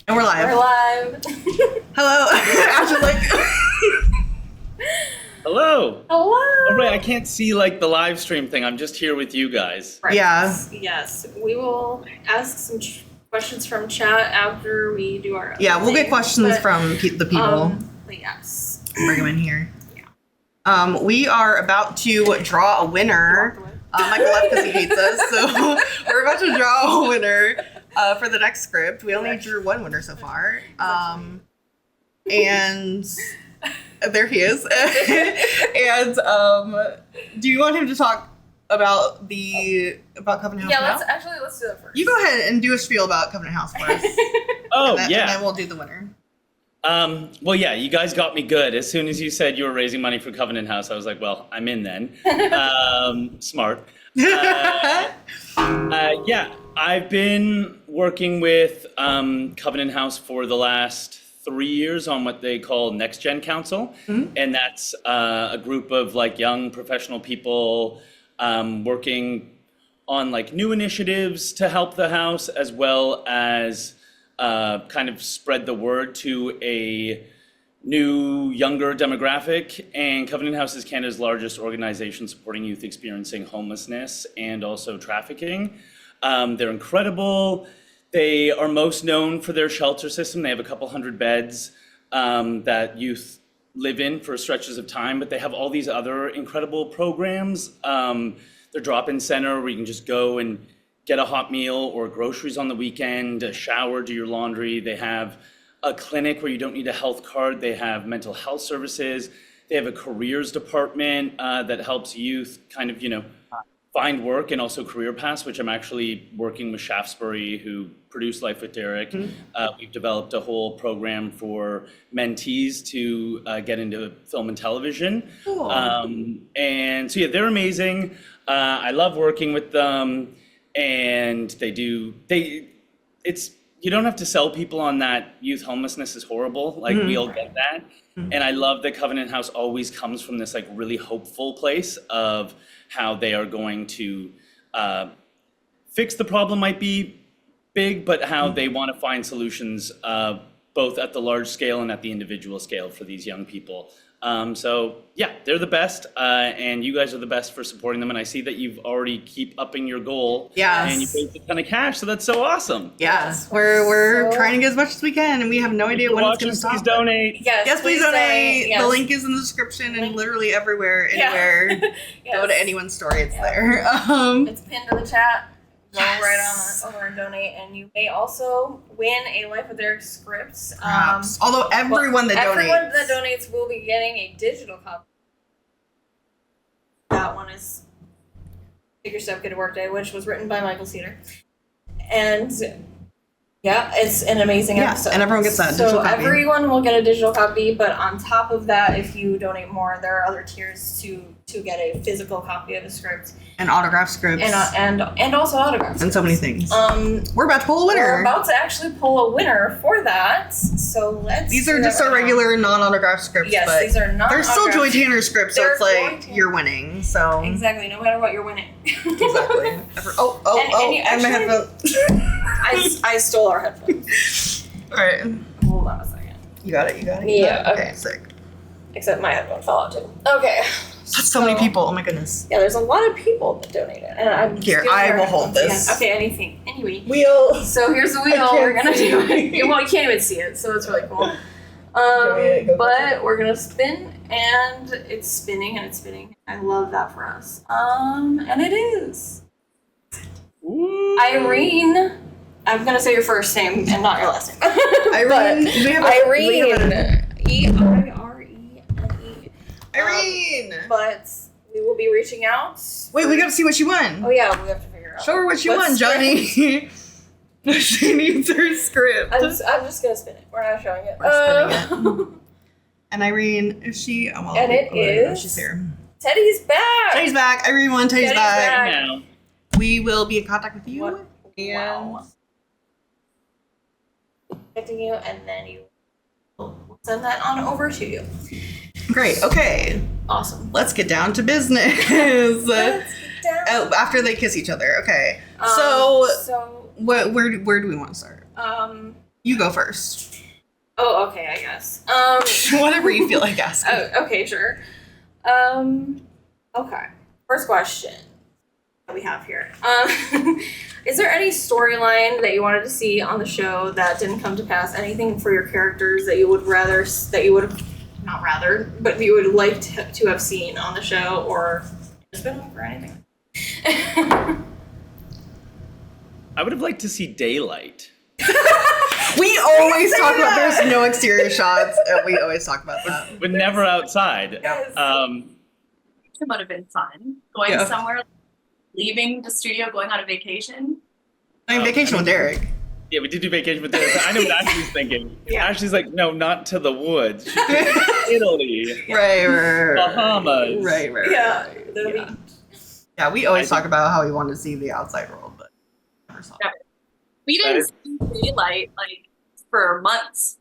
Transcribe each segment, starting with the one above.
And we're live. We're live. Hello. Ashley Leggat. Hello. Hello. Oh, right, I can't see like the live stream thing. I'm just here with you guys. Right. Yeah. Yes. We will ask some questions from chat after we do our. Yeah, we'll get questions from the people. But yes. Bring them in here. Yeah. We are about to draw a winner. Michael left because he hates us, so we're about to draw a winner for the next script. We only drew one winner so far. And there he is. And do you want him to talk about Covenant House? Yeah, now? let's do that first. You go ahead and do a spiel about Covenant House for us. Oh, and then we'll do the winner. Well, yeah, you guys got me good. As soon as you said you were raising money for Covenant House, I was like, well, I'm in then. Smart. Yeah, I've been working with Covenant House for the last 3 years on what they call Next Gen Council. Mm-hmm. And that's a group of like young professional people working on like new initiatives to help the house, as well as kind of spread the word to a new, younger demographic. And Covenant House is Canada's largest organization supporting youth experiencing homelessness and also trafficking. They're incredible. They are most known for their shelter system. They have a couple hundred beds that youth live in for stretches of time, but they have all these other incredible programs. Their drop-in center where you can just go and get a hot meal or groceries on the weekend, a shower, do your laundry. They have a clinic where you don't need a health card. They have mental health services. They have a careers department that helps youth kind of, find work and also career paths, which I'm actually working with Shaftesbury, who produced Life with Derek. Mm-hmm. We've developed a whole program for mentees to get into film and television. Cool. And so, yeah, they're amazing. I love working with them. And you don't have to sell people on that youth homelessness is horrible. Like, we all get that. Mm-hmm. And I love that Covenant House always comes from this like really hopeful place of how they are going to fix the problem might be big, but how they want to find solutions both at the large scale and at the individual scale for these young people. So yeah, they're the best, and you guys are the best for supporting them. And I see that you've already keep upping your goal. Yes. And you paid a ton of cash, so that's so awesome. Yes, we're trying to get as much as we can, and we have no idea when it's going to stop. Please donate. Yes, please donate. Yes. The link is in the description and literally everywhere, anywhere. Yeah. Yes. Go to anyone's story, it's there. It's pinned in the chat. Go right on over and donate, and you may also win a Life with Derek script. Although everyone that donates will be getting a digital copy. That one is Take Your Step, Get to Work Day, which was written by Michael Seater. And yeah, it's an amazing episode. And everyone gets that digital copy. So everyone will get a digital copy, but on top of that, if you donate more, there are other tiers to get a physical copy of the script. And autograph scripts. And also autographs. And so many things. We're about to pull a winner. We're about to actually pull a winner for that. So let's. These are just our regular non-autograph scripts. Yes, but these are not. They're still Joy Tanner scripts, so it's like you're winning. So exactly, no matter what, you're winning. Exactly. And my headphones. I stole our headphones. All right. Hold on a second. You got it. Yeah. Okay. Sick. Except my headphone fell out too. Okay. That's so many people. Oh my goodness. Yeah, there's a lot of people that donated, and I'm here. I will hold this. Yeah. Okay. Anything. Anyway. Wheel. So here's the wheel. We're gonna do it. Well, you can't even see it, so it's really cool. But we're gonna spin, and it's spinning, and it's spinning. I love that for us. And it is. Ooh. Irene. I'm gonna say your first name and not your last name. Irene. Irene. E-I-R-E-N-E. Irene. But we will be reaching out. Wait, we got to see what she won. Oh yeah, we have to figure out. Show her what she won, Johnny. She needs her script. I'm just gonna spin it. We're not showing it. We're spinning it. And Irene, is she? Oh, well, and it is. She's here. Teddy's back. Teddy's back. Irene won. Teddy's back. Now. We will be in contact with you. Wow. Contacting you, and then you will send that on over to you. Great. Okay. Awesome. Let's get down to business. Let's get down. Oh, after they kiss each other. Okay. So So where do we want to start? You go first. Oh, okay, I guess. Whatever you feel like asking. Oh, okay, sure. Okay. First question that we have here. Is there any storyline that you wanted to see on the show that didn't come to pass? Anything for your characters that you would like to have seen on the show or spin-off or anything? I would have liked to see daylight. We always talk about there's no exterior shots, and we always talk about that. But never outside. Yes. It would have been fun. Going somewhere, leaving the studio, going on a vacation. I mean, vacation with Derek. Yeah, we did do vacation with Derek. I know what Ashley's thinking. Yeah. Ashley's like, no, not to the woods. Italy. Right. Bahamas. Right. Yeah. Yeah, we always talk about how we want to see the outside world, but never saw it. We didn't see daylight like for months.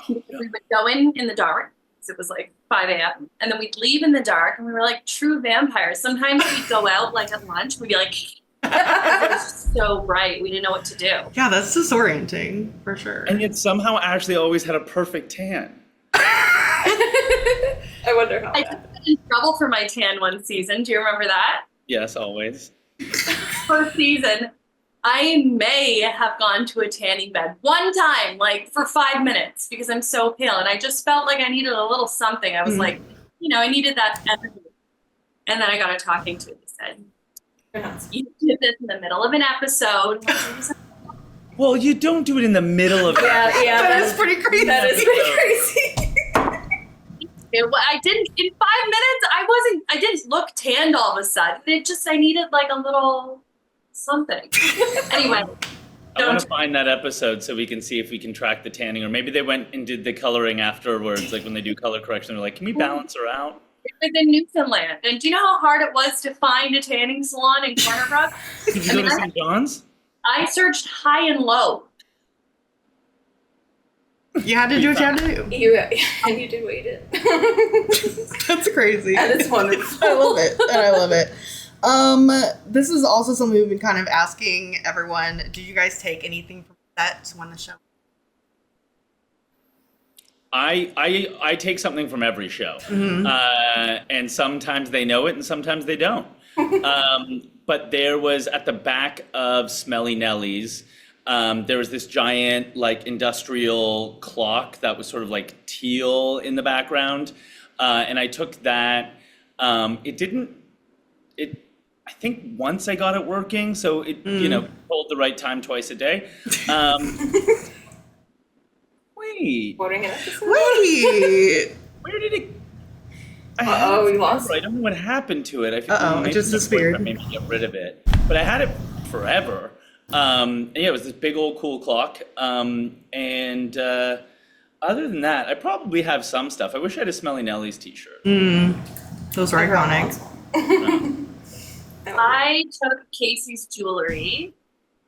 We would go in the dark. It was like 5 a.m. and then we'd leave in the dark, and we were like true vampires. Sometimes we'd go out like at lunch. We'd be like, it was so bright. We didn't know what to do. Yeah, that's disorienting for sure. And yet somehow Ashley always had a perfect tan. I wonder how. I got in trouble for my tan one season. Do you remember that? Yes, always. First season, I may have gone to a tanning bed one time, like for 5 minutes, because I'm so pale, and I just felt like I needed a little something. I was like, I needed that energy. And then I got a talking to. He said, "You did this in the middle of an episode." Well, you don't do it in the middle of Yeah, that is pretty crazy. That is pretty crazy. I didn't, in 5 minutes, I didn't look tanned all of a sudden. I needed like a little something. Anyway. I want to find that episode so we can see if we can track the tanning, or maybe they went and did the coloring afterwards, like when they do color correction, they're like, can we balance her out? It was in Newfoundland. And do you know how hard it was to find a tanning salon in Corner Brook? Did you go to St. John's? I searched high and low. You had to do what you had to do. And you did what you did. That's crazy. And it's wonderful. I love it. This is also something we've been kind of asking everyone. Did you guys take anything from set when the show? I take something from every show, and sometimes they know it, and sometimes they don't. But there was at the back of Smelly Nellie's, there was this giant like industrial clock that was sort of like teal in the background, and I took that. I think once I got it working, so it told the right time twice a day. Wait. Quoting an episode? Wait. Where did it? We lost. I don't know what happened to it. I feel it just disappeared. Maybe get rid of it, but I had it forever. And yeah, it was this big old cool clock. And other than that, I probably have some stuff. I wish I had a Smelly Nellie's t-shirt. Those are iconic. I took Casey's jewelry.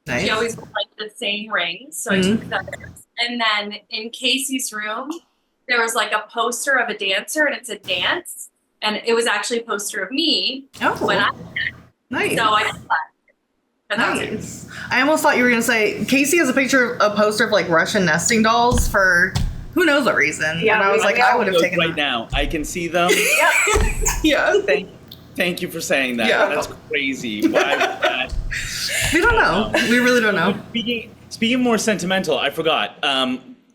Nice. She always liked the same rings, so I took that. And then in Casey's room, there was like a poster of a dancer, and it's a dance, and it was actually a poster of me when I did it. Nice. So I did that. And that was it. Nice. I almost thought you were gonna say Casey has a poster of like Russian nesting dolls for who knows what reason. Yeah, and I was like, I would have taken right that. now. I can see them. Yeah. Thank you for saying that. Yeah. That's crazy. Why would that? We don't know. We really don't know. Speaking more sentimental, I forgot.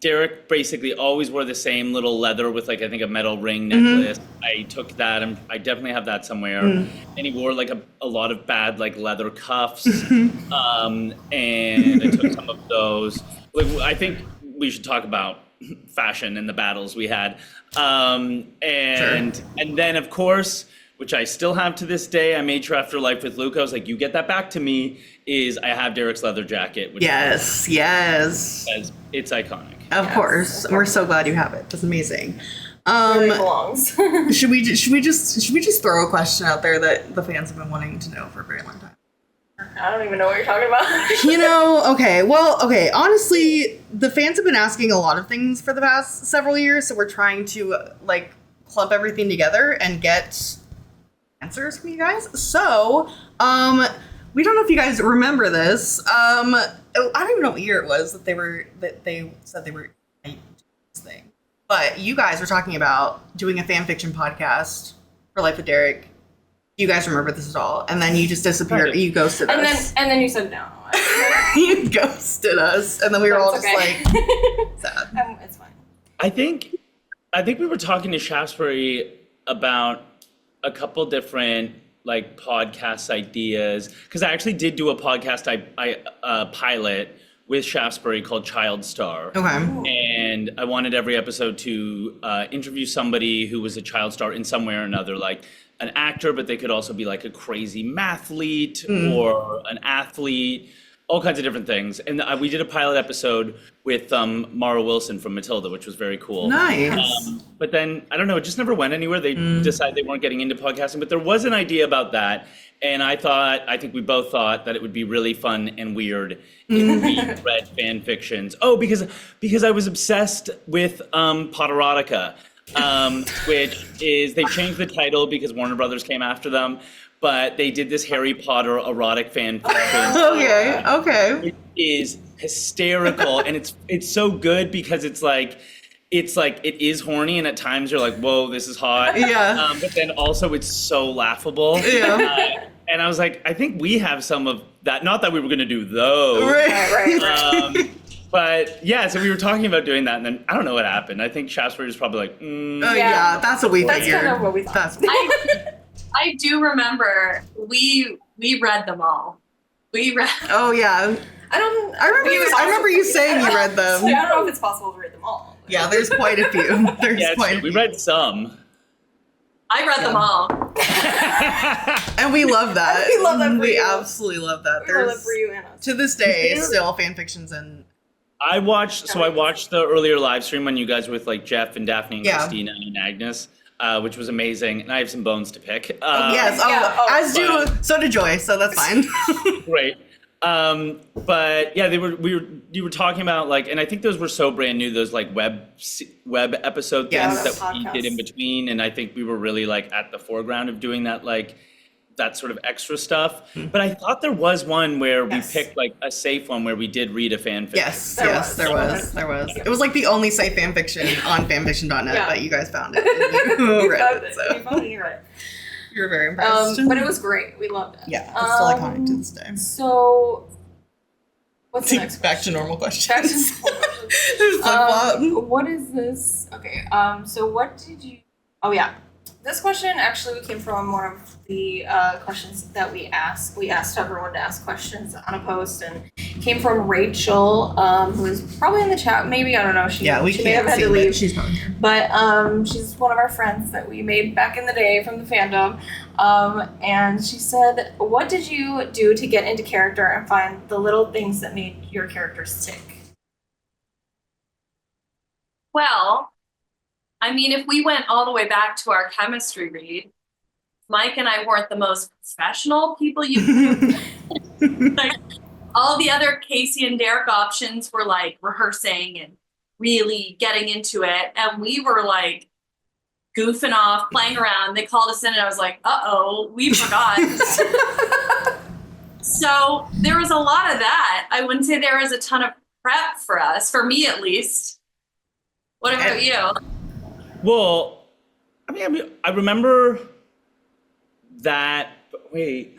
Derek basically always wore the same little leather with like I think a metal ring necklace. I took that, and I definitely have that somewhere. And he wore like a lot of bad like leather cuffs, and I took some of those. Like, I think we should talk about fashion and the battles we had, and then of course, which I still have to this day, I made sure after Life with Luke, I was like, you get that back to me, is I have Derek's leather jacket. Which Yes. it's iconic. Of course. We're so glad you have it. That's amazing. Where it belongs. Should we just throw a question out there that the fans have been wanting to know for a very long time? I don't even know what you're talking about. Okay. Honestly, the fans have been asking a lot of things for the past several years, so we're trying to like clump everything together and get answers from you guys. So, we don't know if you guys remember this. I don't even know what year it was that they said they were doing this thing. But you guys were talking about doing a fan fiction podcast for Life with Derek. You guys remember this at all? And then you just disappeared. You ghosted us. And then you said no. You ghosted us, and then we were all just like sad. It's fine. I think we were talking to Shaftesbury about a couple different like podcast ideas, because I actually did do a podcast I pilot with Shaftesbury called Child Star. Okay. And I wanted every episode to interview somebody who was a child star in some way or another, like an actor, but they could also be like a crazy mathlete or an athlete, all kinds of different things. And we did a pilot episode with Mara Wilson from Matilda, which was very cool. Nice. But then, I don't know, it just never went anywhere. They decided they weren't getting into podcasting, but there was an idea about that. And I think we both thought that it would be really fun and weird if we read fan fictions. Oh, because I was obsessed with Potterotica, which is, they changed the title because Warner Brothers came after them. But they did this Harry Potter erotic fan fiction. Okay. It is hysterical, and it's so good because it's like it is horny, and at times you're like, whoa, this is hot. Yeah. But then also it's so laughable. Yeah. And I was like, I think we have some of that. Not that we were gonna do those. Right. But yeah, so we were talking about doing that, and then I don't know what happened. I think Shaftesbury was probably like, yeah, that's what we figured. That's kind of what we thought. I do remember we read them all. We read. Oh yeah. I remember you saying you read them. I don't know if it's possible to read them all. Yeah, there's quite a few. We read some. I read them all. And we love that. We love that for We you. absolutely love that. We love that for you and us. To this day, still fan fictions and I watched the earlier live stream when you guys were with like Jeff and Daphne and Yeah. Christina and Agnes, which was amazing, and I have some bones to pick. So did Joy, so that's fine. Great. But yeah, you were talking about like, and I think those were so brand new, those like web episode Yes. things that we did in between, and I think we were really like at the foreground of doing that, like that sort of extra stuff. But I thought there was one where we picked like a safe one where we did read a fan fiction. Yes, there was. It was like the only safe fan fiction on fanfiction.net that you guys found it. You read it, so. You found it, you read it. You were very impressed. But it was great. We loved it. Yeah, it's still iconic to this day. So, what's the next Back to question? normal questions. Back to normal questions. Flip-flop. What is this? Okay, so what did you... Oh, yeah. This question actually came from one of the questions that we asked. We asked everyone to ask questions on a post, and it came from Rachel, who is probably in the chat. Maybe, I don't know. She may have had to leave. She's probably here. But she's one of our friends that we made back in the day from the fandom. And she said, what did you do to get into character and find the little things that made your characters tick? Well, I mean, if we went all the way back to our chemistry read, Mike and I weren't the most professional people you could like, all the other Casey and Derek options were like rehearsing and really getting into it. And we were like goofing off, playing around. They called us in and I was like, uh-oh, we forgot. So there was a lot of that. I wouldn't say there was a ton of prep for us, for me at least. What about you? Well, I mean, I remember that. But wait,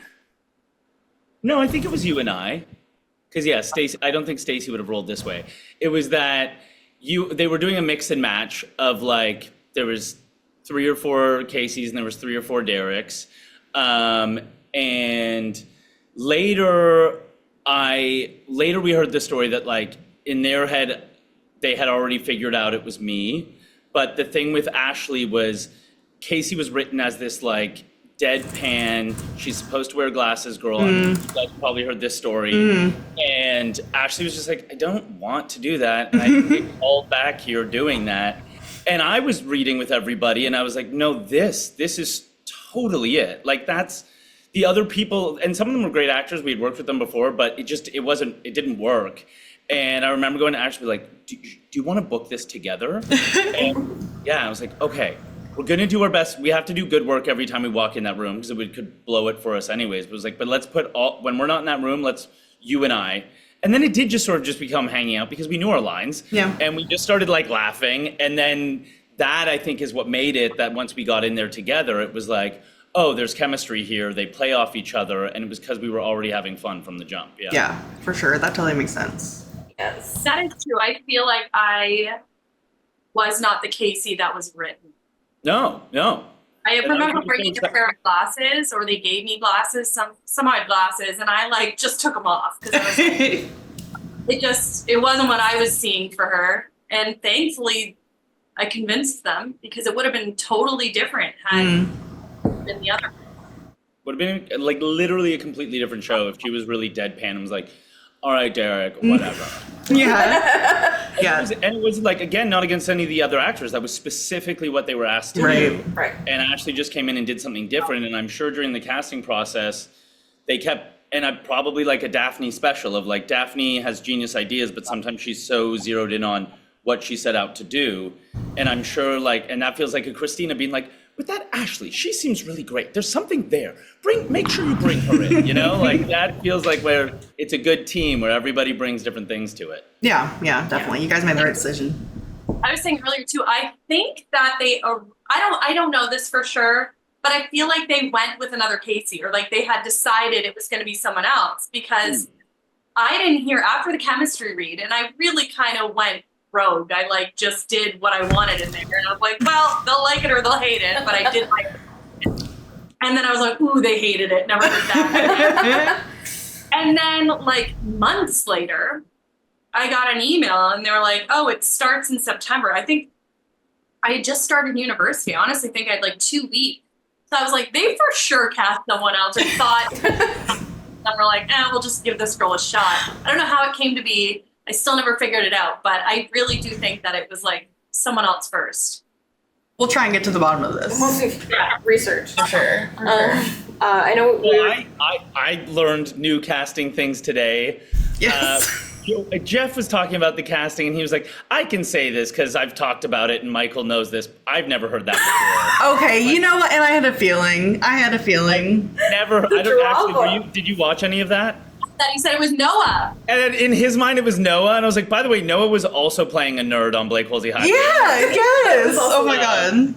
no, I think it was you and I, because yeah, Stacey. I don't think Stacey would have rolled this way. It was that they were doing a mix and match of like there was 3 or 4 Caseys and there was 3 or 4 Dereks, and later we heard the story that like in their head they had already figured out it was me. But the thing with Ashley was Casey was written as this like deadpan, she's supposed to wear glasses girl. And you guys probably heard this story. And Ashley was just like, I don't want to do that. And I get called back here doing that. And I was reading with everybody and I was like, no, this is totally it. Like that's the other people, and some of them were great actors. We had worked with them before, but it didn't work. And I remember going to Ashley like, do you want to book this together? And yeah, I was like, okay, we're going to do our best. We have to do good work every time we walk in that room because we could blow it for us anyways. But it was like, but let's when we're not in that room, let's you and I. And then it did just sort of just become hanging out because we knew our lines. Yeah. And we just started like laughing. And then that, I think, is what made it that once we got in there together, it was like, oh, there's chemistry here. They play off each other. And it was because we were already having fun from the jump. Yeah. Yeah, for sure. That totally makes sense. Yes. That is true. I feel like I was not the Casey that was written. No. I And remember I- bringing a pair of glasses, or they gave me glasses, some had glasses, and I like just took them off because I was like, it wasn't what I was seeing for her. And thankfully, I convinced them because it would have been totally different had been the other. Would have been like literally a completely different show if she was really deadpan and was like, all right, Derek, whatever. Yeah. Yeah. And it was like, again, not against any of the other actors. That was specifically what they were asked to do. Right. And Ashley just came in and did something different. And I'm sure during the casting process, they kept, and I probably like a Daphne special of like, Daphne has genius ideas, but sometimes she's so zeroed in on what she set out to do. And I'm sure like, and that feels like a Christina being like, with that Ashley, she seems really great. There's something there. Make sure you bring her in, you know? Like that feels like where it's a good team where everybody brings different things to it. Yeah, definitely. You guys made the right decision. I was saying earlier too, I think that I don't know this for sure, but I feel like they went with another Casey, or like they had decided it was going to be someone else, because I didn't hear after the chemistry read, and I really kind of went rogue. I like just did what I wanted in there, and I was like, well, they'll like it or they'll hate it, but I did like it. And then I was like, ooh, they hated it. Never heard that. And then like months later, I got an email and they were like, oh, it starts in September. I think I had just started university. I honestly think I had like 2 weeks. So I was like, they for sure cast someone else, or thought, and we're like, we'll just give this girl a shot. I don't know how it came to be. I still never figured it out, but I really do think that it was like someone else first. We'll try and get to the bottom of this. Research. For sure. I know. Well, I learned new casting things today. Yes. Jeff was talking about the casting, and he was like, I can say this because I've talked about it, and Michael knows this. I've never heard that before. Okay, you know what? And I had a feeling. Never. I don't actually. Did you watch any of that? That he said it was Noah. And then in his mind, it was Noah, and I was like, by the way, Noah was also playing a nerd on Blake Halsey High. Yeah, yes. Oh my god.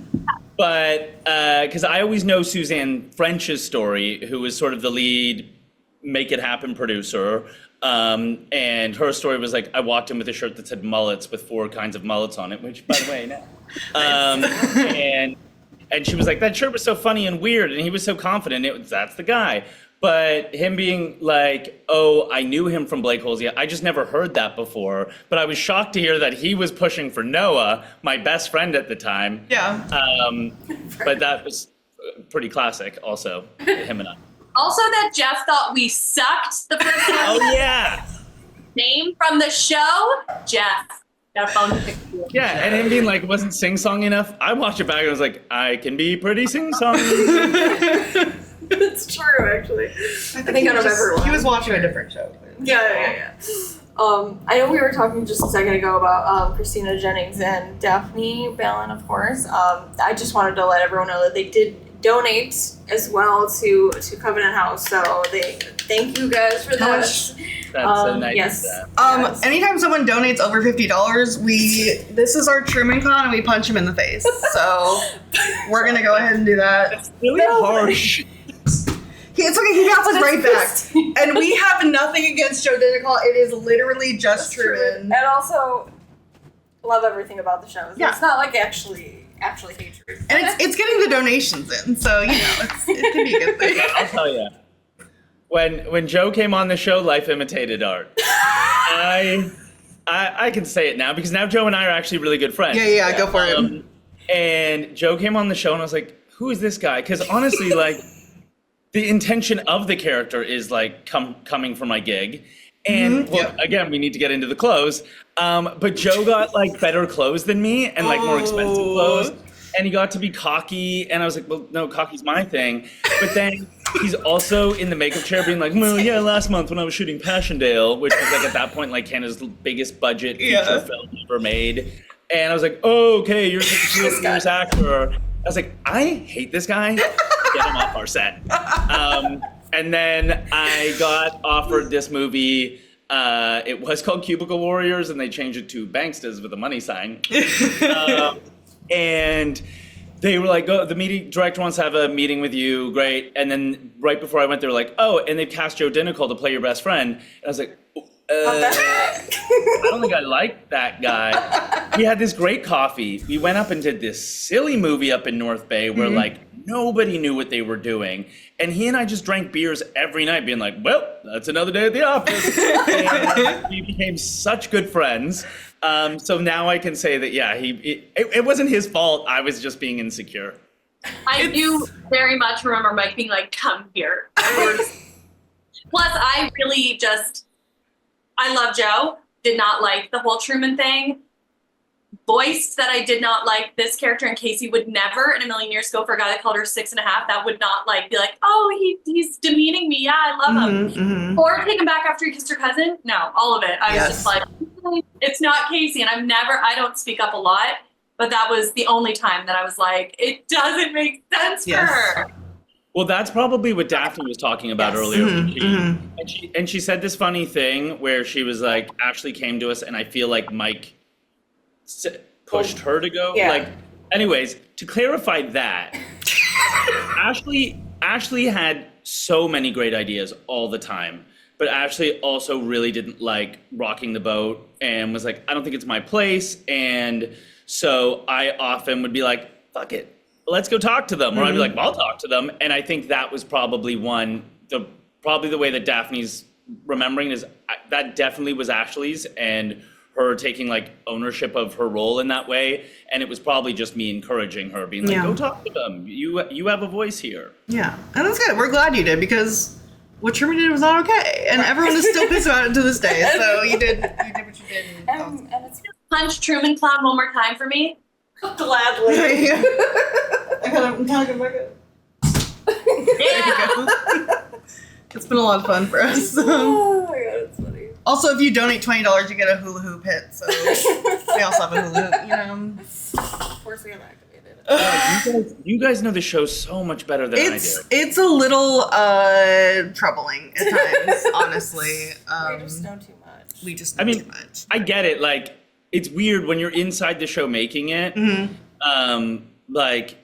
But because I always know Suzanne French's story, who was sort of the lead make it happen producer. And her story was like, I walked in with a shirt that said mullets with 4 kinds of mullets on it, which, by the way, and she was like, that shirt was so funny and weird, and he was so confident. That's the guy. But him being like, oh, I knew him from Blake Halsey. I just never heard that before. But I was shocked to hear that he was pushing for Noah, my best friend at the time. Yeah. But that was pretty classic also, him and I. Also that Jeff thought we sucked the first time. Oh, yeah. Name from the show, Jeff. Got a phone to fix you. Yeah, and him being like, wasn't sing-song enough. I watched it back and I was like, I can be pretty sing-song. It's true, actually. I think out of everyone. He was watching a different show. Yeah. I know we were talking just a second ago about Christina Jennings and Daphne Ballon, of course. I just wanted to let everyone know that they did donate as well to Covenant House, so they thank you guys for that. That's so nice. Yes. Yes. Anytime someone donates over $50, this is our Truman Con, and we punch him in the face. So we're gonna go ahead and do that. That's really harsh. It's okay. He got us right back, and we have nothing against Joe Dinical. It is literally just Truman. And also, love everything about the show. Yeah. It's not like actually hatred. And it's getting the donations in, so it can be a good thing. I'll tell you. When Joe came on the show, life imitated art. I can say it now because now Joe and I are actually really good friends. Yeah, go for it. And Joe came on the show, and I was like, "Who is this guy?" Because honestly, like, the intention of the character is like coming from my gig. And again, we need to get into the clothes. But Joe got like better clothes than me and like more expensive clothes. And he got to be cocky. And I was like, well, no, cocky's my thing. But then he's also in the makeup chair being like, well, yeah, last month when I was shooting Passchendaele, which was like at that point like Canada's biggest budget feature film ever made. And I was like, oh, okay, you're such a serious actor. I was like, I hate this guy. Get him off our set. And then I got offered this movie It was called Cubicle Warriors, and they changed it to Bankstas with a money sign. And they were like, "Oh, the meeting director wants to have a meeting with you. Great." And then right before I went, they were like, "Oh, and they've cast Joe Dinical to play your best friend." And I was like, I don't think I like that guy. We had this great coffee. We went up and did this silly movie up in North Bay where like nobody knew what they were doing. And he and I just drank beers every night being like, well, that's another day at the office. And we became such good friends. So now I can say that, yeah, it wasn't his fault. I was just being insecure. I do very much remember Mike being like, come here. Plus, I really I love Joe, did not like the whole Truman thing, voiced that I did not like this character, and Casey would never in a million years go for a guy that called her 6.5. That would not be like, oh, he's demeaning me. Yeah, I love him. Or take him back after he kissed her cousin. No, all of it. I was just like, it's not Casey. And I don't speak up a lot, but that was the only time that I was like, it doesn't make sense for her. Well, that's probably what Daphne was talking about earlier. And she said this funny thing where she was like, Ashley came to us, and I feel like Mike pushed her to go. Yeah. Like, anyways, to clarify that, Ashley had so many great ideas all the time, but Ashley also really didn't like rocking the boat and was like, I don't think it's my place. And so I often would be like, fuck it, let's go talk to them. Or I'd be like, well, I'll talk to them. And I think that was probably probably the way that Daphne's remembering is that definitely was Ashley's, and her taking like ownership of her role in that way. And it was probably just me encouraging her, being like, go talk to them. You have a voice here. Yeah. And that's good. We're glad you did, because what Truman did was not okay. And everyone is still pissed about it to this day. So you did what you did. And it's Punch Truman Clown one more time for me. gladly. I'm kind of gonna Yeah. It's been a lot of fun for us. Oh my god, it's funny. Also, if you donate $20, you get a hula hoop hit. So we also have a hula hoop, you know. Of course we have activated. You guys know the show so much better than I do. It's a little troubling at times, honestly. We just know too much. We just know too much. I get it. Like, it's weird when you're inside the show making it. Like,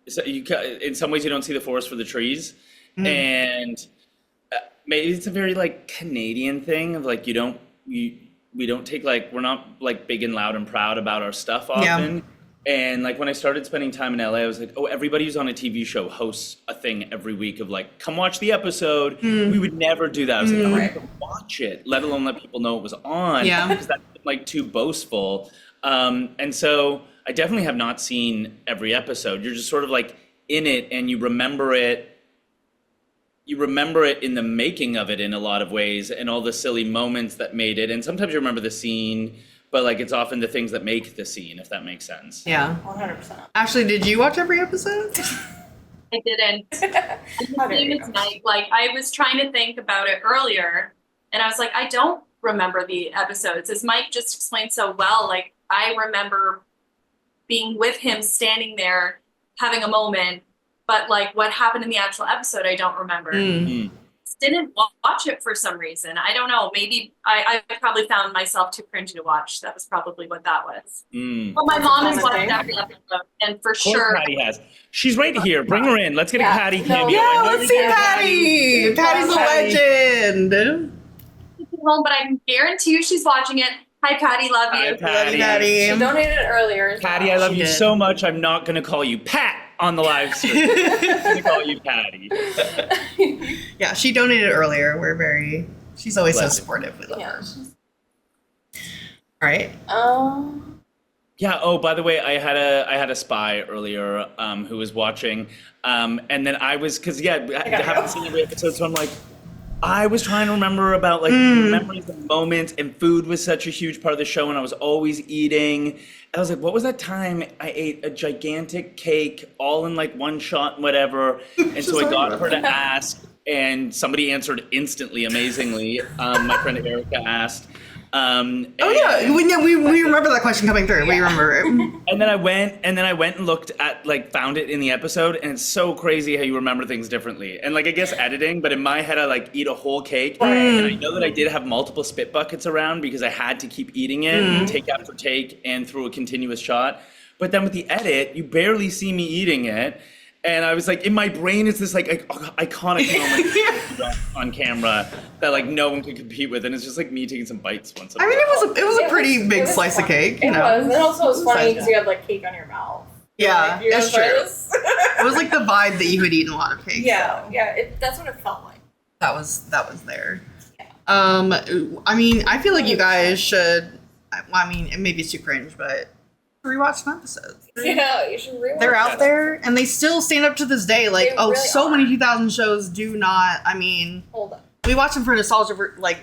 so in some ways you don't see the forest for the trees, and maybe it's a very like Canadian thing of like we don't take like, we're not like big and loud and proud about our stuff often. And like when I started spending time in LA, I was like, oh, everybody who's on a TV show hosts a thing every week of like, come watch the episode. We would never do that. I was like, I don't even watch it, let alone let people know it was on. Because that's like too boastful. And so I definitely have not seen every episode. You're just sort of like in it, and you remember it. You remember it in the making of it in a lot of ways, and all the silly moments that made it. And sometimes you remember the scene, but like it's often the things that make the scene, if that makes sense. Yeah. 100%. Ashley, did you watch every episode? I didn't. The same as Mike. Like, I was trying to think about it earlier, and I was like, I don't remember the episodes. As Mike just explained so well, like, I remember being with him, standing there, having a moment, but like what happened in the actual episode, I don't remember. Didn't watch it for some reason. I don't know. Maybe I probably found myself too cringy to watch. That was probably what that was. But my mom has watched every episode, and for sure. Patty has. She's right here. Bring her in. Let's get a Patty cameo. Yeah, let's see Patty. Patty's a legend. Home, but I can guarantee you she's watching it. Hi, Patty. Love you. Hi, Patty. She donated earlier. Patty, I love you so much. I'm not going to call you Pat on the live stream. I'm going to call you Patty. Yeah, she donated earlier. She's always so supportive. We love her. All right. Yeah. Oh, by the way, I had a spy earlier who was watching, and then I was I haven't seen every episode, so I'm like, I was trying to remember about like memories and moments, and food was such a huge part of the show, and I was always eating. I was like, what was that time I ate a gigantic cake all in like one shot, whatever? And so I got her to ask, and somebody answered instantly, amazingly. My friend Erica asked. We remember that question coming through. We remember it. And then I went and looked at, like, found it in the episode, and it's so crazy how you remember things differently. And, like, I guess editing, but in my head I, like, eat a whole cake. And I know that I did have multiple spit buckets around because I had to keep eating it, take after take, and through a continuous shot. But then with the edit, you barely see me eating it. And I was like, in my brain, it's this like iconic moment on camera that like no one could compete with, and it's just like me taking some bites once. I mean, it was a pretty big slice of cake. It was, and also it was funny because you had like cake on your mouth. Yeah, like, that's true. It was like the vibe that you had eaten a lot of cake. Yeah, so. That's what it felt like. That was there. Yeah. I mean, I feel like you guys should. I mean, maybe it's too cringe, but rewatch some episodes. Yeah, you should rewatch. They're out there, and they still stand up to this day. Like, many 2000 shows do not. I mean, hold on. We watch them for nostalgia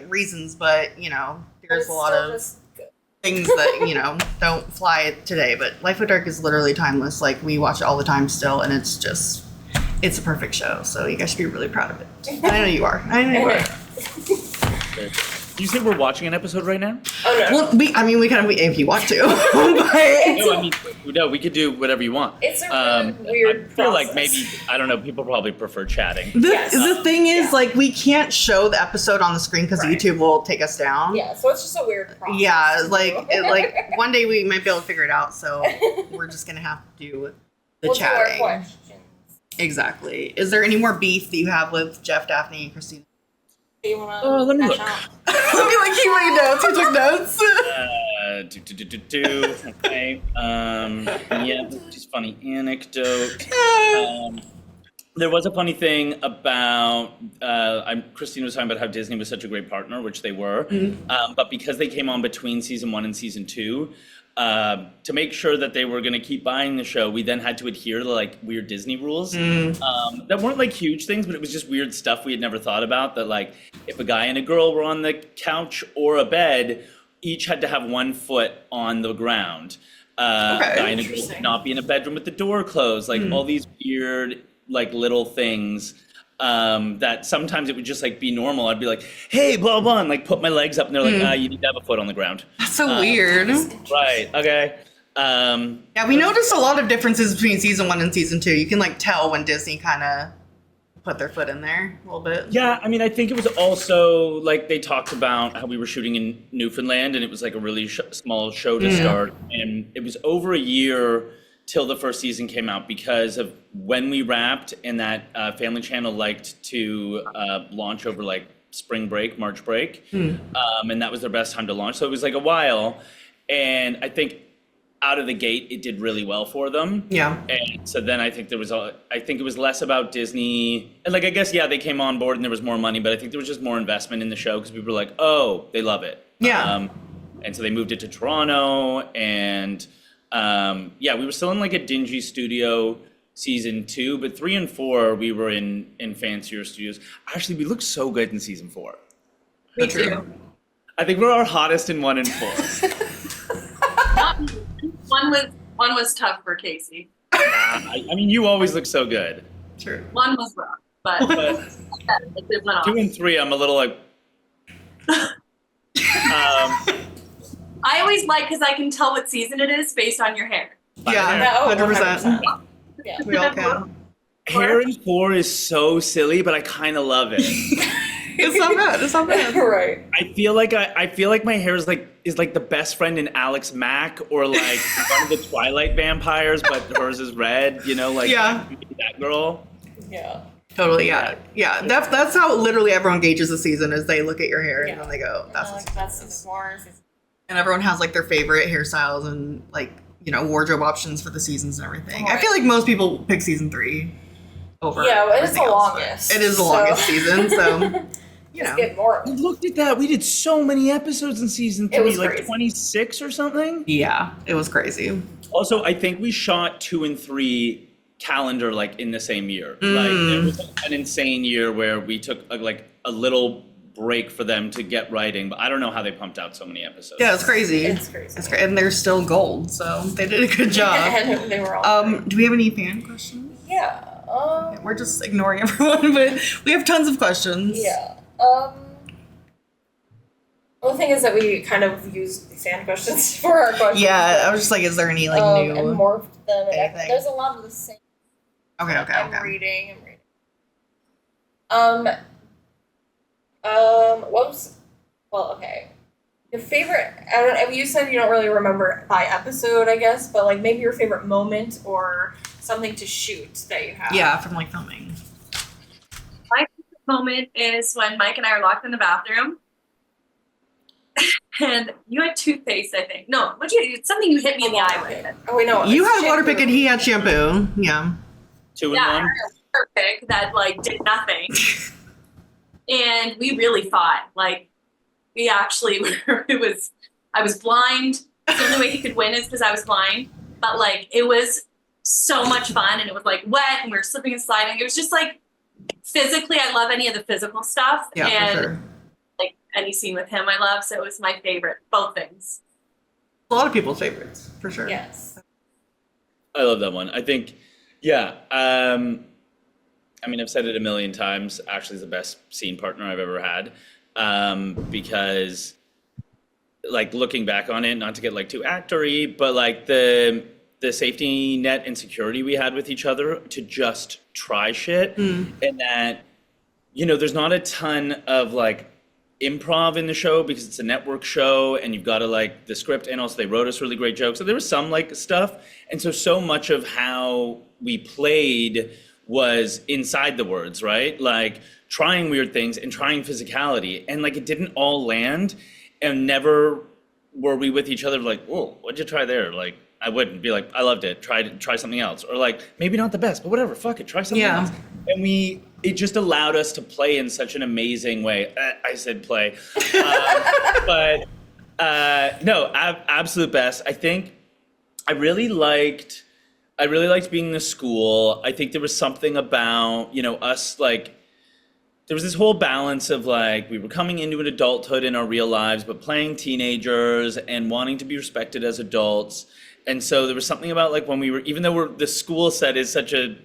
reasons, but you know, there's a lot of things that don't fly today. But Life of Dark is literally timeless. Like, we watch it all the time still, and it's a perfect show. So you guys should be really proud of it. I know you are. You say we're watching an episode right now? Oh no. Well, we can if you want to. But no, we could do whatever you want. It's a weird I feel process. like maybe, I don't know, people probably prefer chatting. The thing is, like, we can't show the episode on the screen because YouTube will take us down. Yeah, so it's just a weird process. Yeah, like one day we might be able to figure it out, so we're just gonna have to do the chatting. Do our questions. Exactly. Is there any more beef that you have with Jeff, Daphne, and Christina? Do you want to let me look. Let me keep my notes. Who took notes? Okay. Yeah, just funny anecdote. There was a funny thing about Christina was talking about how Disney was such a great partner, which they were. But because they came on between season 1 and season 2, to make sure that they were going to keep buying the show, we then had to adhere to like weird Disney rules that weren't like huge things, but it was just weird stuff we had never thought about. That like if a guy and a girl were on the couch or a bed, each had to have 1 foot on the ground. A guy and a girl could not be in a bedroom with the door closed. Like all these weird like little things that sometimes it would just like be normal. I'd be like, hey, blah, blah, and like put my legs up, and they're like, you need to have a foot on the ground. That's so weird. Right, okay. Yeah, we noticed a lot of differences between season 1 and season 2. You can like tell when Disney kind of put their foot in there a little bit. Yeah, I mean, I think it was also like they talked about how we were shooting in Newfoundland, and it was like a really small show to start, and it was over a year till the first season came out because of when we wrapped, and that Family Channel liked to launch over like spring break, March break, and that was their best time to launch. So it was like a while, and I think out of the gate it did really well for them. Yeah. And so then I think it was less about Disney, and like I guess they came on board and there was more money, but I think there was just more investment in the show because people were like, oh, they love it. Yeah. And so they moved it to Toronto, and we were still in like a dingy studio season 2, but 3 and 4 we were in fancier studios. Actually, we looked so good in season 4. Me too. I think we're our hottest in 1 and 4. One was tough for Casey. I mean, you always look so good. True. 1 was rough, but it went off. 2 and 3, I'm a little like. I always like because I can tell what season it is based on your hair. Yeah, 100%. Yeah. We all can. Hair in 4 is so silly, but I kind of love it. It's not bad. It's not bad. Right. I feel like my hair is like the best friend in Alex Mack, or like one of the Twilight vampires, but hers is red. You know, like that girl. Yeah. Totally. Yeah. That's how literally everyone gauges the season, is they look at your hair and then they go, "That's season 4." And everyone has like their favorite hairstyles and like wardrobe options for the seasons and everything. Right. I feel like most people pick season 3 over. Yeah, it is the longest. It is the longest season, so. Get more. We looked at that. We did so many episodes in season 3, like crazy. 26 or something. Yeah, it was crazy. Also, I think we shot 2 and 3 calendar like in the same year. Like it was an insane year where we took a little break for them to get writing, but I don't know how they pumped out so many episodes. Yeah, it's crazy. It's crazy. It's great, and they're still gold, so they did a good job. And they were all do we have any fan questions? Yeah. We're just ignoring everyone, but we have tons of questions. Yeah. Well, the thing is that we kind of used the fan questions for our questions. Yeah, I was just like, is there any like new? And morphed them. And anything? there's a lot of the same. Okay. I'm reading. Okay. Your favorite? I don't know. You said you don't really remember by episode, I guess, but like maybe your favorite moment or something to shoot that you have. Yeah, from like filming. My favorite moment is when Mike and I are locked in the bathroom. And you had toothpaste, I think. No, it's something you hit me in the eye with. Oh wait, no. You had shampoo. water pick and he had shampoo. Yeah. 2 in Yeah, I one. had a water pick that like did nothing. And we really fought. Like, we actually were, I was blind. The only way he could win is because I was blind. But like, it was so much fun, and it was like wet, and we were slipping and sliding. It was just like, physically, I love any of the physical stuff. Yeah, and for sure. like any scene with him I love, so it was my favorite, both things. A lot of people's favorites, for sure. Yes. I love that one. I think, yeah. I mean, I've said it a million times. Ashley's the best scene partner I've ever had, because, like, looking back on it, not to get like too actory, but like the safety net and security we had with each other to just try shit, and that, you know, there's not a ton of like improv in the show because it's a network show and you've got to like the script, and also they wrote us really great jokes. So there was some like stuff. And so much of how we played was inside the words, right? Like trying weird things and trying physicality, and like it didn't all land, and never were we with each other like, whoa, what'd you try there? Like, I wouldn't be like, I loved it, try something else. Or like, maybe not the best, but whatever, fuck it, try something else. And it just allowed us to play in such an amazing way. I said play. No, absolute best. I think I really liked being in the school. I think there was something about, you know, us, like, there was this whole balance of like, we were coming into an adulthood in our real lives, but playing teenagers and wanting to be respected as adults. And so there was something about like when we were, even though the school set is such a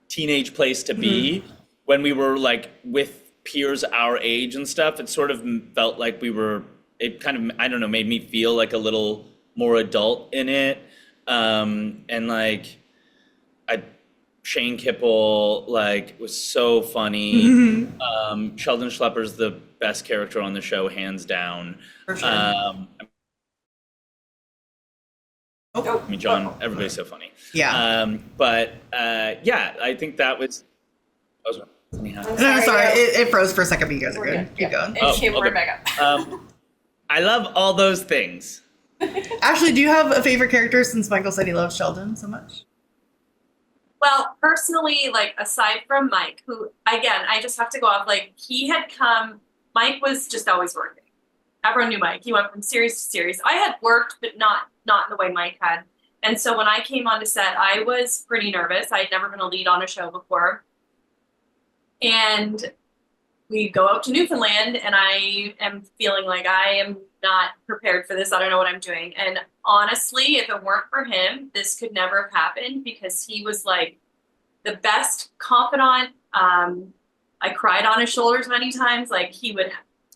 teenage place to be, when we were like with peers our age and stuff, it sort of felt like it kind of, I don't know, made me feel like a little more adult in it. And like, Shane Kipple like was so funny. Sheldon Schlepper's the best character on the show, hands down. For sure. I mean, John, everybody's so funny. Yeah. Yeah, I think that was. No, sorry, it froze for a second, but you guys are good. Keep going. It came right back up. I love all those things. Ashley, do you have a favorite character since Michael said he loves Sheldon so much? Well, personally, like, aside from Mike, who, again, I just have to go off, like, Mike was just always working. Everyone knew Mike. He went from series to series. I had worked, but not in the way Mike had. And so when I came onto set, I was pretty nervous. I had never been a lead on a show before. And we go out to Newfoundland, and I am feeling like I am not prepared for this. I don't know what I'm doing. And honestly, if it weren't for him, this could never have happened, because he was like the best confidant. I cried on his shoulders many times. Like, he would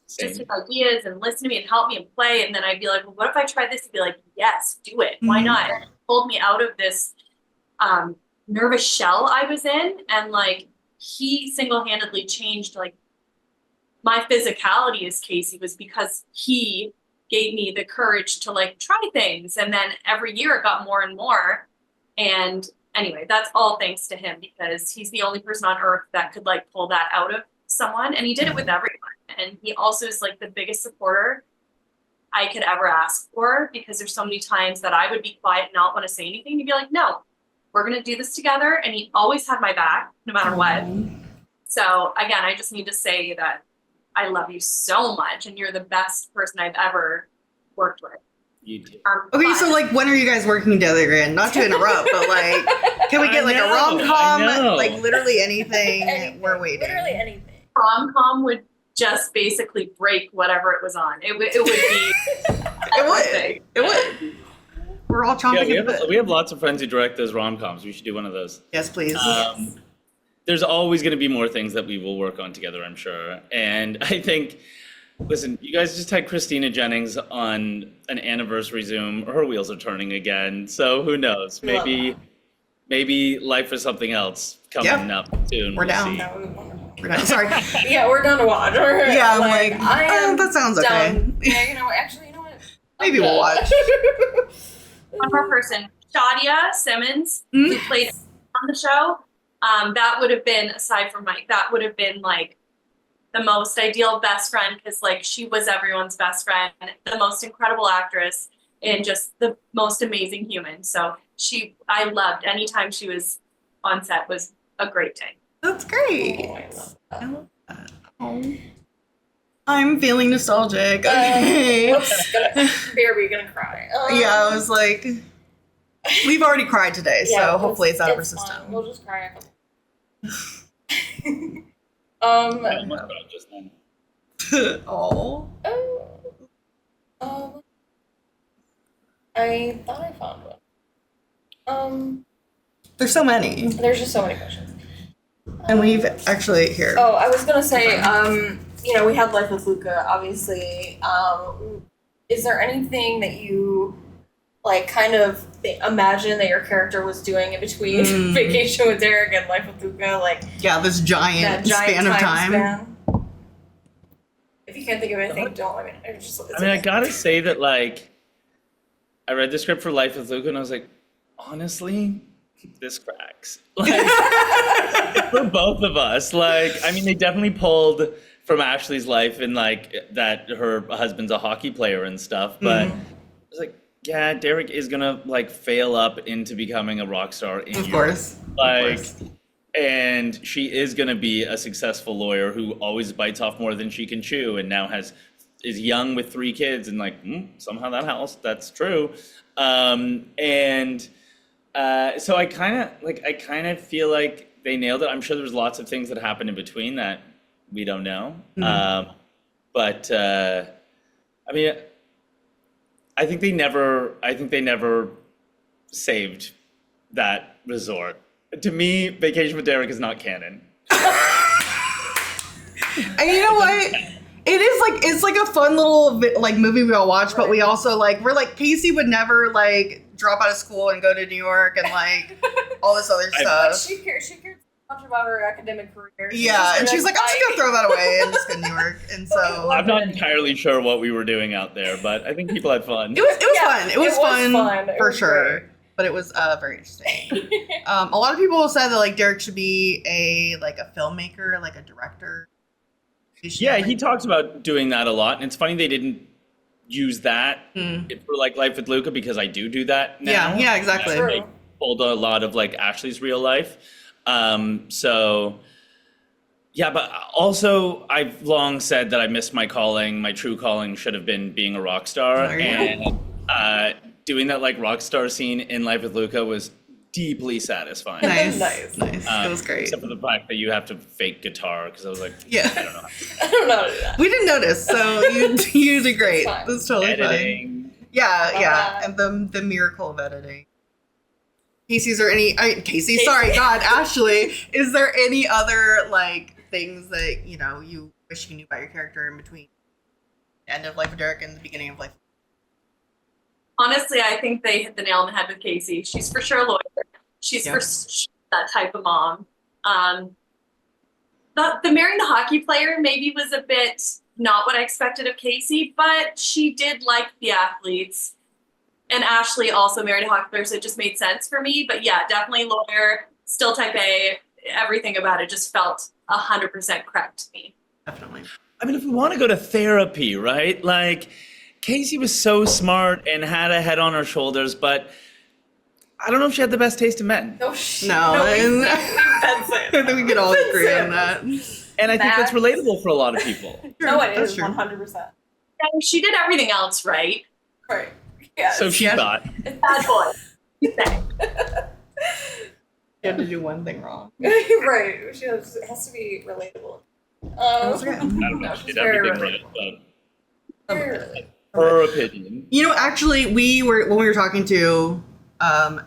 just his ideas and listen to me and help me and play. And then I'd be like, well, what if I try this? He'd be like, yes, do it. Why not? And it pulled me out of this nervous shell I was in. And like, he single-handedly changed like my physicality as Casey, was because he gave me the courage to like try things. And then every year it got more and more. And anyway, that's all thanks to him, because he's the only person on earth that could like pull that out of someone. And he did it with everyone. And he also is like the biggest supporter I could ever ask for, because there's so many times that I would be quiet and not want to say anything. He'd be like, no, we're going to do this together. And he always had my back no matter what. So again, I just need to say that I love you so much, and you're the best person I've ever worked with. You do. Okay, so like, when are you guys working together again? Not to interrupt, but like, can we get like a rom-com? Like, literally anything. We're waiting. Literally anything. Rom-com would just basically break whatever it was on. It would be. It would. We're all chomping at the bit. We have lots of friends who direct those rom-coms. We should do one of those. Yes, please. There's always going to be more things that we will work on together, I'm sure. And I think Listen, you guys just had Christina Jennings on an anniversary Zoom. Her wheels are turning again, so who knows? Maybe life is something else coming up soon. We're down. See. That would be wonderful. We're not, sorry. Yeah, we're done to watch. Yeah, I'm like, I am that sounds okay. done. Yeah, you know what? Maybe we'll watch. One more person, Shadia Simmons, who played on the show. That would have been, aside from Mike, that would have been like the most ideal best friend, because like she was everyone's best friend, the most incredible actress, and just the most amazing human. So I loved anytime she was on set was a great day. That's great. Oh, I love I love that. Oh. I'm feeling nostalgic. Okay. We're gonna cry. Yeah, I was like, we've already cried today, so hopefully it's out of our system. Fine. We'll just cry a couple. I almost cried just then. Oh. I thought I found one. There's so many. There's just so many questions. And we've actually here. Oh, I was gonna say, we had Life with Luca, obviously. Is there anything that you like kind of imagine that your character was doing in between Vacation with Derek and Life with Luca? Like, yeah, this giant span of time. Span? If you can't think of anything, don't. I gotta say that, like, I read the script for Life with Luca and I was like, honestly, this cracks. Like, for both of us. Like, I mean, they definitely pulled from Ashley's life and like that her husband's a hockey player and stuff, but it's like, yeah, Derek is gonna like fail up into becoming a rock star in Of Europe. course. Like, and she is gonna be a successful lawyer who always bites off more than she can chew, and now is young with 3 kids, and like somehow that's true. So I kind of feel like they nailed it. I'm sure there's lots of things that happen in between that we don't know. But I mean, I think they never saved that resort. To me, Vacation with Derek is not canon. And you know what? It's like a fun little like movie we all watch, but we also we're like, Casey would never like drop out of school and go to New York and like all this other stuff. But she cares much about her academic career. She's like, I'm just gonna throw that away and just go to New York. And so I'm not entirely sure what we were doing out there, but I think people had fun. It was fun. It was fun for sure. Great. But it was very interesting. A lot of people said that like Derek should be a filmmaker, like a director. Yeah, he talks about doing that a lot, and it's funny they didn't use that for like Life with Luca, because I do that now. Yeah, exactly. And they pulled a lot of like Ashley's real life. So yeah, but also I've long said that I missed my calling. My true calling should have been being a rock star, and doing that like rock star scene in Life with Luca was deeply satisfying. Nice. It was great. Except for the fact that you have to fake guitar, because I was like, Yeah. I don't know. I don't know how to do that. We didn't notice, so you did great. It's fine. That's totally Editing. fine. Yeah, and the miracle of editing. Casey, Ashley, is there any other like things that you wish you knew about your character in between the end of Life with Derek and the beginning of Life? Honestly, I think they hit the nail on the head with Casey. She's for sure a lawyer. She's for sure that type of mom. The marrying the hockey player maybe was a bit not what I expected of Casey, but she did like the athletes. And Ashley also married a hockey player, so it just made sense for me. But yeah, definitely lawyer, still type A. Everything about it just felt 100% correct to me. Definitely. I mean, if we want to go to therapy, right? Like, Casey was so smart and had a head on her shoulders, but I don't know if she had the best taste in men. No, I think we could all agree on that. And I think that's relatable for a lot of people. No, it is true. 100%. And she did everything else right. Right. Yeah. So she thought. Bad boy. You say. You had to do one thing wrong. Right. It has to be relatable. I don't know if she did everything right, but her opinion. Actually, when we were talking to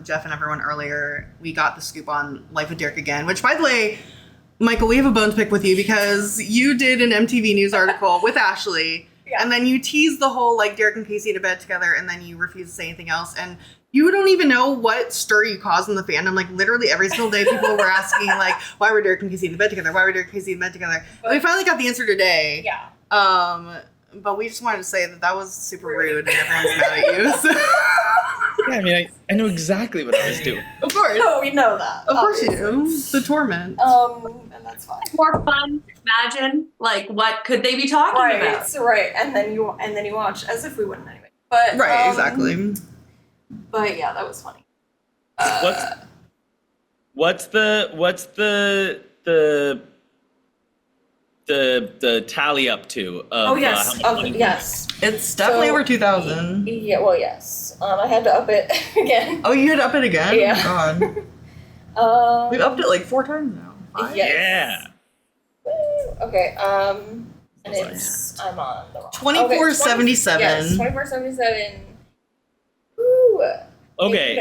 Jeff and everyone earlier, we got the scoop on Life with Derek again, which, by the way, Michael, we have a bone to pick with you because you did an MTV News article with Ashley, and then you teased the whole like Derek and Casey to bed together, and then you refused to say anything else, and you don't even know what stir you caused in the fandom. Like literally every single day, people were asking like, "Why were Derek and Casey in bed together? Why were Derek and Casey in bed together?" And we finally got the answer today. Yeah. But we just wanted to say that was super rude, and everyone's mad at you. So. Yeah, I mean, I know exactly what I was doing. Of course. No, we know that. Of course you do. The torment. And that's fine. More fun to imagine, like, what could they be talking about? Right. And then you watch as if we wouldn't anyway. But Right, exactly. But yeah, that was funny. What's the tally up to? Of, yes. how much money? Yes. It's definitely over 2,000. Yeah. Well, yes. I had to up it again. Oh, you had to up it again? Yeah. Oh, God. We've upped it like 4 times now. 5? Yes. Yeah. Woo. Okay. And it's I'm on the wrong. 24.77. Yes. 24.77. Woo. Okay.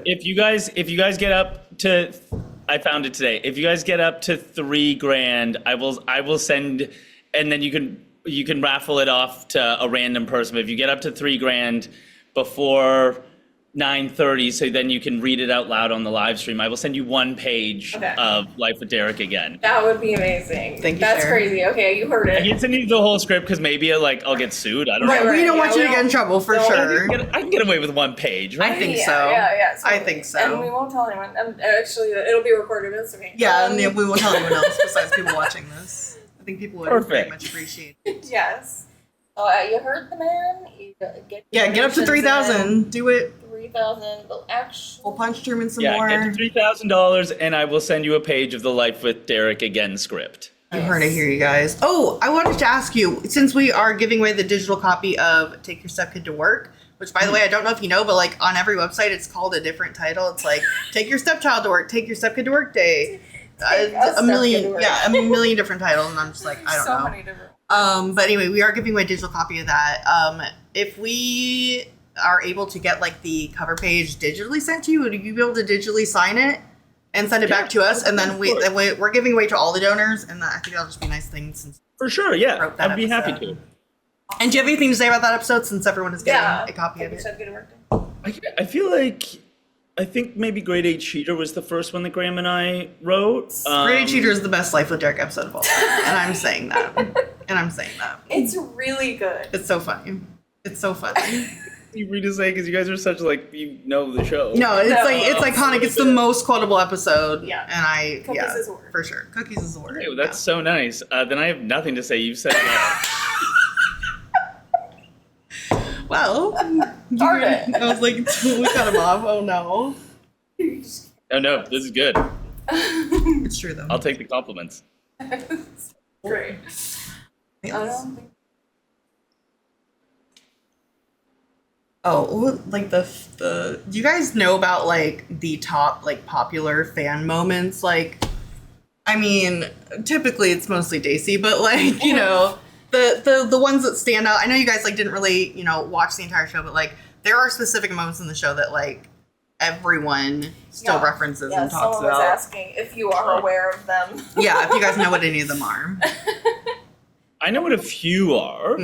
If you guys get up to, I found it today. If you guys get up to $3,000, I will send, and then you can raffle it off to a random person. But if you get up to $3,000 before 9:30, so then you can read it out loud on the live stream, I will send you 1 page of Life with Derek again. That would be amazing. Thank you, That's Sarah. crazy. Okay, you heard I it. can't send you the whole script because maybe I'll get sued. I don't know. We don't want you to we get in trouble for don't- sure. I can get away with 1 page, right? I think Yeah, so. Yeah. I think so. And we won't tell anyone. Actually, it'll be recorded. It's okay. Yeah, and we won't tell anyone else besides people watching this. I think people would very Perfect. much appreciate it. Yes. So you heard the man. You get Yeah, get up to 3,000. Do it. 3,000. But actually, We'll punch Truman some Yeah, more. get to $3,000 and I will send you a page of the Life with Derek again script. You heard it here, you guys. Oh, I wanted to ask you, since we are giving away the digital copy of Take Your Stepkid to Work, which, by the way, I don't know if you know, but like on every website, it's called a different title. It's like Take Your Stepchild to Work, Take Your Stepkid to Work Day. A million different titles, and I'm just like, I don't know. many different. But anyway, we are giving away a digital copy of that. If we are able to get like the cover page digitally sent to you, would you be able to digitally sign it and send it back to us? And then we're giving away to all the donors, and I think that'll just be a nice thing since. For sure, yeah. Wrote that I'd be happy episode. to. And do you have anything to say about that episode since everyone is getting a copy of it? I feel like, I think maybe Grade 8 Cheater was the first one that Graham and I wrote. Grady Cheater is the best Life with Derek episode of all time, and I'm saying that. It's really good. It's so funny. It's so funny. You read to say because you guys are such like, you know the show. No, it's iconic. It's the most quotable episode. Yeah. And Cookies is the word. for sure. Cookies is the word. Ew, that's so nice. Then I have nothing to say. You've said it all. Well, Darn it. I was like, we cut him off. Oh no. Oh no, this is good. It's true though. I'll take the compliments. Great. Yes. Oh, like the do you guys know about like the top like popular fan moments? Like, I mean, typically it's mostly Daisy, but like, you know, the ones that stand out. I know you guys like didn't really, you know, watch the entire show, but like there are specific moments in the show that like everyone still references and talks someone was about. asking if you are aware of them. Yeah, if you guys know what any of them are. I know what a few are.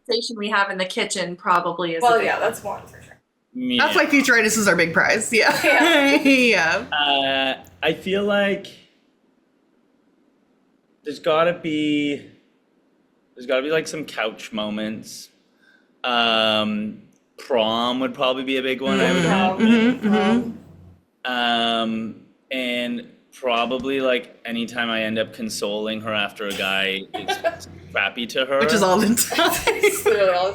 Conversation we have in the kitchen probably is. Well, a big yeah, one. that's one for sure. Yeah. That's why Futuritis is our big prize. Yeah. Yeah. I feel like there's gotta be like some couch moments. Prom would probably be a big one. I would imagine. And probably like anytime I end up consoling her after a guy is crappy to her. Which is all the time.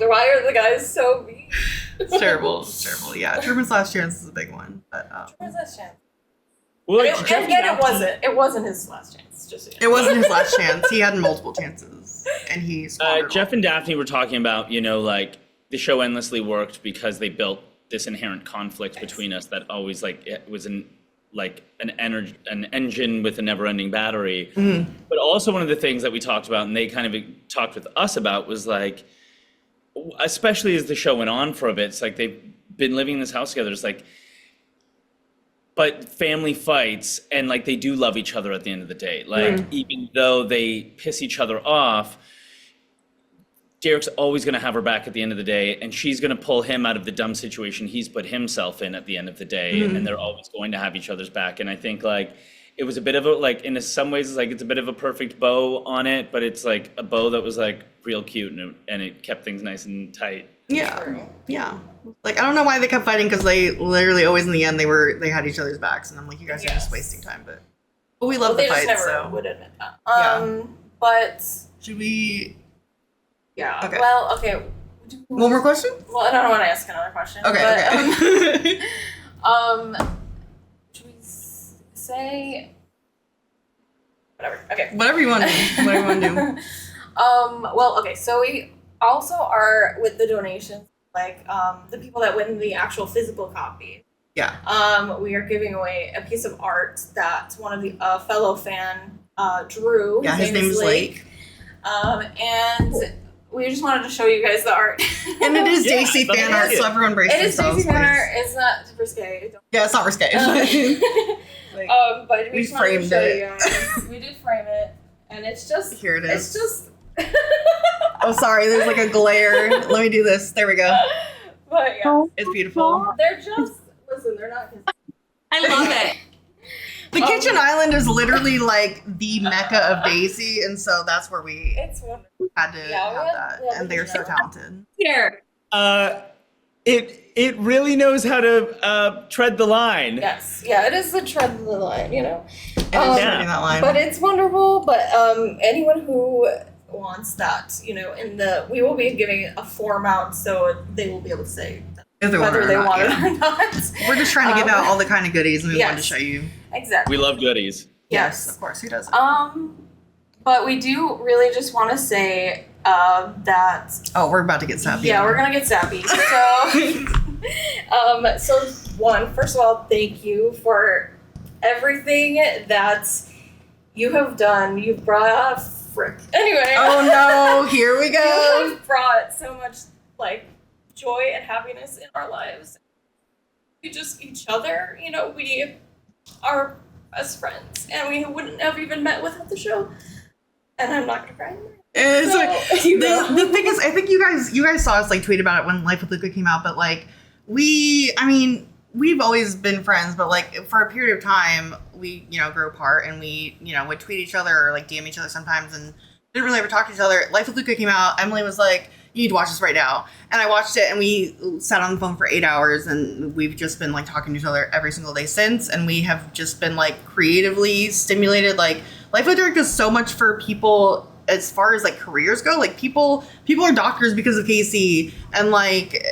Why are the guys so mean? It's terrible. It's terrible. Yeah. Truman's Last Chance is a big one. But Where's that chance? Well, And it wasn't. It wasn't his last chance. Just so you know. it wasn't his last chance. He had multiple chances. And he squandered Jeff all. and Daphne were talking about, you know, like the show endlessly worked because they built this inherent conflict between us that always like it was an engine with a never-ending battery. But also one of the things that we talked about and they kind of talked with us about was like, especially as the show went on for a bit, it's like they've been living in this house together. It's like but family fights, and like they do love each other at the end of the day. Like even though they piss each other off, Derek's always going to have her back at the end of the day, and she's going to pull him out of the dumb situation he's put himself in at the end of the day, and they're always going to have each other's back. And I think like it was a bit of a, like, in some ways it's like it's a bit of a perfect bow on it, but it's like a bow that was like real cute, and it kept things nice and tight. Yeah. Like, I don't know why they kept fighting, because they literally always in the end they had each other's backs, and I'm like, you guys are just wasting time. But we love the fights. They just never would admit that. But should we? Yeah. Okay. Well, okay. One more question? Well, I don't want to ask another question. Okay. But, should we say whatever? Okay. Whatever you want to do. Whatever you want to do. Well, okay. So we also are with the donations, like the people that win the actual physical copy. Yeah. We are giving away a piece of art that one of the fellow fan drew. Yeah, his name is Lake. And we just wanted to show you guys the art. And it is Daisy fan art, so everyone brace themselves. It is Daisy fan art. It's not risque. Yeah, it's not risque. But we framed it. We did frame it, and it's just here it is. It's just. Oh, sorry. There's like a glare. Let me do this. There we go. But yeah, it's beautiful. They're just they're not. I love it. The kitchen island is literally like the mecca of Daisy, and so that's where we had to have that. And they're so talented. Here. It really knows how to tread the line. Yes. Yeah, it is the tread the line, you know. Treading that line. But it's wonderful. But anyone who wants that, you know, we will be giving a form out, so they will be able to say whether they want it or not. We're just trying to give out all the kind of goodies, and we wanted to show you. Exactly. We love goodies. Yes, of course. Who doesn't? But we do really just want to say that. Oh, we're about to get sappy. Yeah, we're gonna get sappy. So, first of all, thank you for everything that you have done. You've brought Anyway. Oh no! Here we go. You have brought so much like joy and happiness in our lives. We just each other, you know, we are best friends, and we wouldn't have even met without the show. And I'm not gonna cry anymore. The thing is, I think you guys saw us like tweet about it when Life with Luca came out, but like we've always been friends, but like for a period of time we, you know, grew apart, and we, you know, would tweet each other or like DM each other sometimes, and didn't really ever talk to each other. Life with Luca came out. Emily was like, you need to watch this right now. And I watched it, and we sat on the phone for 8 hours, and we've just been like talking to each other every single day since. And we have just been like creatively stimulated. Like Life with Derek does so much for people as far as like careers go. Like people are doctors because of Casey, and like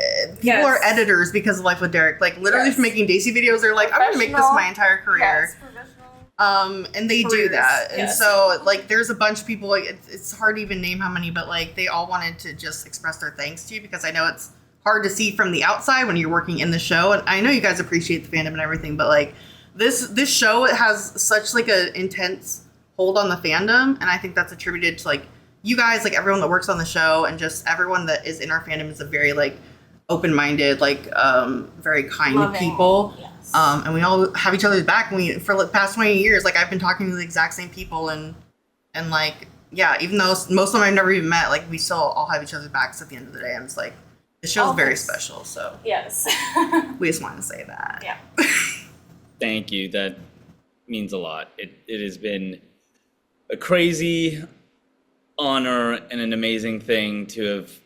people are editors because of Life with Derek. Like literally from making Daisy videos, they're like, I'm gonna make this my entire career. And they do that. And so like there's a bunch of people, like it's hard to even name how many, but like they all wanted to just express their thanks to you, because I know it's hard to see from the outside when you're working in the show. And I know you guys appreciate the fandom and everything, but like this show, it has such like an intense hold on the fandom, and I think that's attributed to like you guys, like everyone that works on the show, and just everyone that is in our fandom is a very like open-minded, like very kind people. And we all have each other's back. And for the past 20 years, like I've been talking to the exact same people, and like, yeah, even though most of them I've never even met, like we still all have each other's backs at the end of the day. I'm just like, the show's very special. So yes, we just wanted to say that. Yeah. Thank you. That means a lot. It has been a crazy honor and an amazing thing to have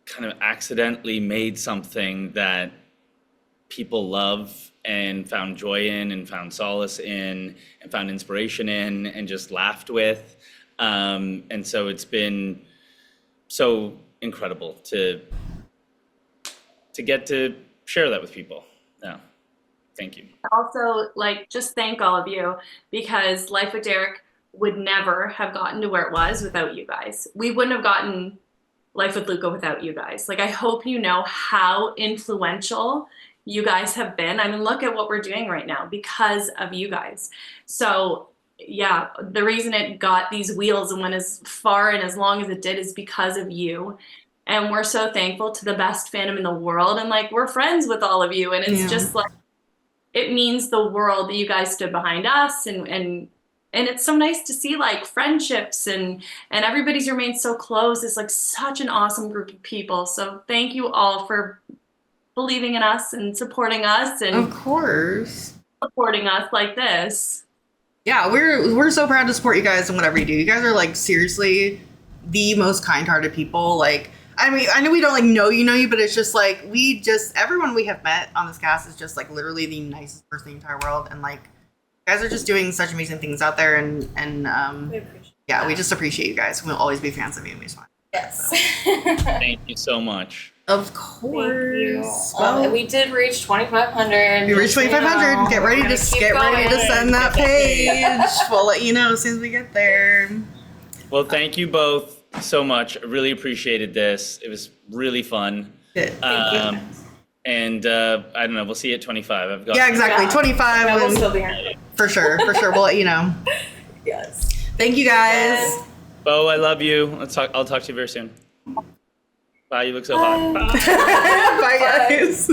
kind of accidentally made something that people love and found joy in and found solace in and found inspiration in and just laughed with. And so it's been so incredible to get to share that with people. Yeah. Thank you. Also, like, just thank all of you, because Life with Derek would never have gotten to where it was without you guys. We wouldn't have gotten Life with Luca without you guys. Like, I hope you know how influential you guys have been. I mean, look at what we're doing right now because of you guys. So yeah, the reason it got these wheels and went as far and as long as it did is because of you. And we're so thankful to the best fandom in the world. And like, we're friends with all of you. And it's just like, it means the world that you guys stood behind us, and it's so nice to see like friendships and everybody's remained so close. It's like such an awesome group of people. So thank you all for believing in us and supporting us and Of course. supporting us like this. Yeah, we're so proud to support you guys in whatever you do. You guys are like seriously the most kind-hearted people. Like, I mean, I know we don't like know you, but it's just like everyone we have met on this cast is just like literally the nicest person in the entire world, and like you guys are just doing such amazing things out there, and We appreciate yeah, we just appreciate you guys. We'll always be fans of you. We just want. Yes. Thank you so much. Of course. Well, We did reach 2,500. we reached 2,500. Get ready to send that page. We'll let you know as soon as we get there. Well, thank you both so much. I really appreciated this. It was really fun. Good. And I don't know. We'll see you at 25. I've got. Yeah, exactly. 25. Yeah, we'll and- still be here. For sure. We'll let you know. Yes. Thank you guys. Yes. Bo, I love you. I'll talk to you very soon. Bye. You look so hot. Bye guys.